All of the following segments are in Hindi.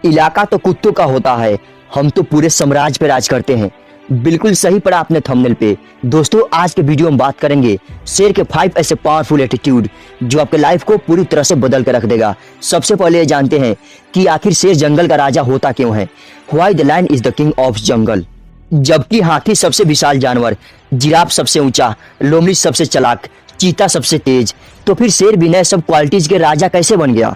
इलाका तो कुत्तों का होता है, हम तो पूरे साम्राज्य पे राज करते हैं। बिल्कुल सही पढ़ा आपने थंबनेल पे। दोस्तों आज के वीडियो में बात करेंगे शेर के 5 ऐसे पावरफुल एटीट्यूड जो आपके लाइफ को पूरी तरह से बदल के रख देगा। सबसे पहले ये जानते हैं कि आखिर शेर जंगल का राजा होता क्यों है। Why the lion is the king of jungle. जबकि हाथी सबसे विशाल जानवर, जिराफ सबसे ऊंचा, लोमड़ी सबसे चालाक, चीता सबसे तेज, तो फिर शेर बिना सब क्वालिटीज के राजा कैसे बन गया?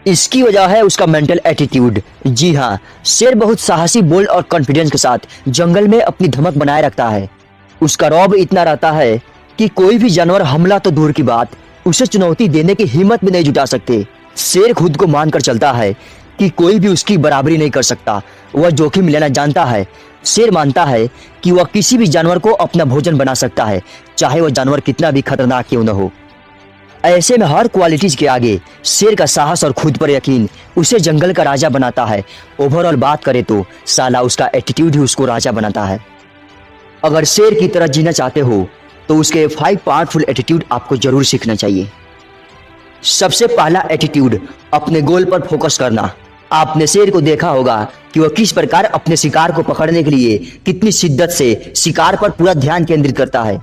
इसकी वजह है उसका मेंटल एटीट्यूड। जी हाँ, शेर बहुत साहसी, बोल्ड और कॉन्फिडेंस के साथ जंगल में अपनी धमक बनाए रखता है। उसका रौब इतना रहता है कि कोई भी जानवर हमला तो दूर की बात, उसे चुनौती देने की हिम्मत भी नहीं जुटा सकते। शेर खुद को मानकर चलता है कि कोई भी उसकी बराबरी नहीं कर सकता। वह जोखिम लेना जानता है। शेर मानता है कि वह किसी भी जानवर को अपना भोजन बना सकता है, चाहे वह जानवर कितना भी खतरनाक क्यों न हो। ऐसे में हर क्वालिटीज के आगे शेर का साहस और खुद पर यकीन उसे जंगल का राजा बनाता है। ओवरऑल बात करें तो साला उसका एटीट्यूड ही उसको राजा बनाता है। अगर शेर की तरह जीना चाहते हो तो उसके 5 पावरफुल एटीट्यूड आपको जरूर सीखना चाहिए। सबसे पहला एटीट्यूड, अपने गोल पर फोकस करना। आपने शेर को देखा होगा कि वह किस प्रकार अपने शिकार को पकड़ने के लिए कितनी शिद्दत से शिकार पर पूरा ध्यान केंद्रित करता है।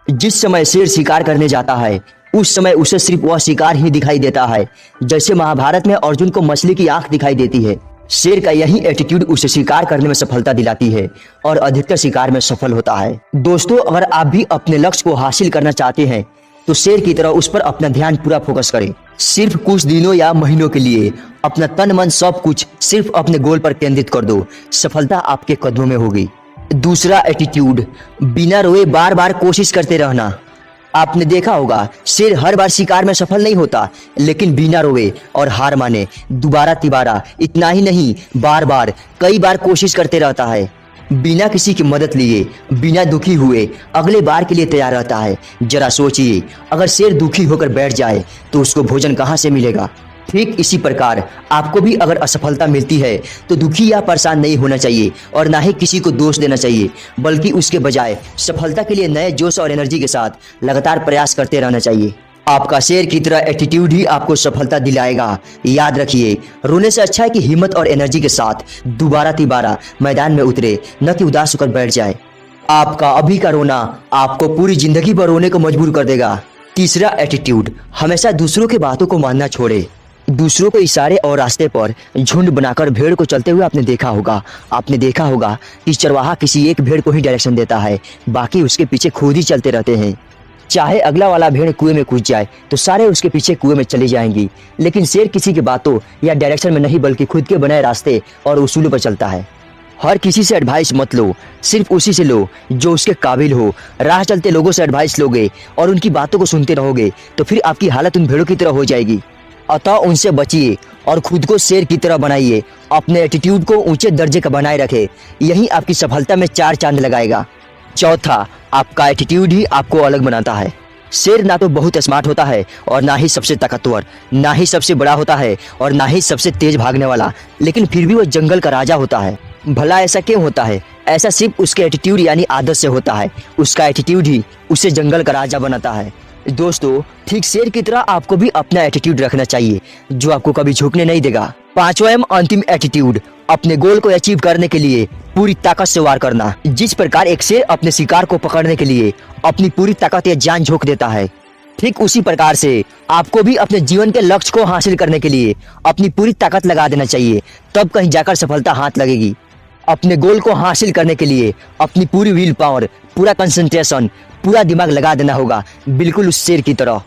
जिस समय शेर शिकार करने जाता है उस समय उसे सिर्फ वह शिकार ही दिखाई देता है, जैसे महाभारत में अर्जुन को मछली की आंख दिखाई देती है। शेर का यही एटीट्यूड उसे शिकार करने में सफलता दिलाती है और अधिकतर शिकार में सफल होता है। दोस्तों अगर आप भी अपने लक्ष्य को हासिल करना चाहते हैं तो शेर की तरह उस पर अपना ध्यान पूरा फोकस करें। सिर्फ कुछ दिनों या महीनों के लिए अपना तन मन सब कुछ सिर्फ अपने गोल पर केंद्रित कर दो, सफलता आपके कदमों में होगी। दूसरा एटीट्यूड, बिना रोए बार बार कोशिश करते रहना। आपने देखा होगा शेर हर बार शिकार में सफल नहीं होता, लेकिन बिना रोए और हार माने दोबारा तिबारा, इतना ही नहीं बार बार कई बार कोशिश करते रहता है। बिना किसी की मदद लिए, बिना दुखी हुए अगले बार के लिए तैयार रहता है। जरा सोचिए, अगर शेर दुखी होकर बैठ जाए तो उसको भोजन कहाँ से मिलेगा? ठीक इसी प्रकार आपको भी अगर असफलता मिलती है तो दुखी या परेशान नहीं होना चाहिए और ना ही किसी को दोष देना चाहिए, बल्कि उसके बजाय सफलता के लिए नए जोश और एनर्जी के साथ लगातार प्रयास करते रहना चाहिए। आपका शेर की तरह एटीट्यूड ही आपको सफलता दिलाएगा। याद रखिए, रोने से अच्छा है कि हिम्मत और एनर्जी के साथ दोबारा तिबारा मैदान में उतरे, न कि उदास होकर बैठ जाए। आपका अभी का रोना आपको पूरी जिंदगी भर रोने को मजबूर कर देगा। तीसरा एटीट्यूड, हमेशा दूसरों की बातों को मानना छोड़े। दूसरों को इशारे और रास्ते पर झुंड बनाकर भेड़ को चलते हुए आपने देखा होगा कि चरवाहा किसी एक भेड़ को ही डायरेक्शन देता है, बाकी उसके पीछे खुद ही चलते रहते हैं। चाहे अगला वाला भेड़ कुएं में कूद जाए तो सारे उसके पीछे कुएं में चली जाएंगी, लेकिन शेर किसी की बातों या डायरेक्शन में नहीं बल्कि खुद के बनाए रास्ते और उसूलों पर चलता है। हर किसी से एडवाइस मत लो, सिर्फ उसी से लो जो उसके काबिल हो। राह चलते लोगों से एडवाइस लोगे और उनकी बातों को सुनते रहोगे तो फिर आपकी हालत उन भेड़ों की तरह हो जाएगी। अतः उनसे बचिए और खुद को शेर की तरह बनाइए। अपने एटीट्यूड को ऊंचे दर्जे का बनाए रखें, यही आपकी सफलता में 4 चांद लगाएगा। चौथा, आपका एटीट्यूड ही आपको अलग बनाता है। शेर ना तो बहुत स्मार्ट होता है और ना ही सबसे ताकतवर, ना ही सबसे बड़ा होता है और ना ही सबसे तेज भागने वाला, लेकिन फिर भी वह जंगल का राजा होता है। भला ऐसा क्यों होता है? ऐसा सिर्फ उसके एटीट्यूड यानी आदत से होता है। उसका एटीट्यूड ही उसे जंगल का राजा बनाता है। दोस्तों ठीक शेर की तरह आपको भी अपना एटीट्यूड रखना चाहिए जो आपको कभी झुकने नहीं देगा। 5वां एवं अंतिम एटीट्यूड, अपने गोल को अचीव करने के लिए पूरी ताकत से वार करना। जिस प्रकार एक शेर अपने शिकार को पकड़ने के लिए अपनी पूरी ताकत या जान झोंक देता है, ठीक उसी प्रकार से आपको भी अपने जीवन के लक्ष्य को हासिल करने के लिए अपनी पूरी ताकत लगा देना चाहिए, तब कहीं जाकर सफलता हाथ लगेगी। अपने गोल को हासिल करने के लिए अपनी पूरी विल पावर, पूरा कंसंट्रेशन, पूरा दिमाग लगा देना होगा, बिल्कुल उस शेर की तरह।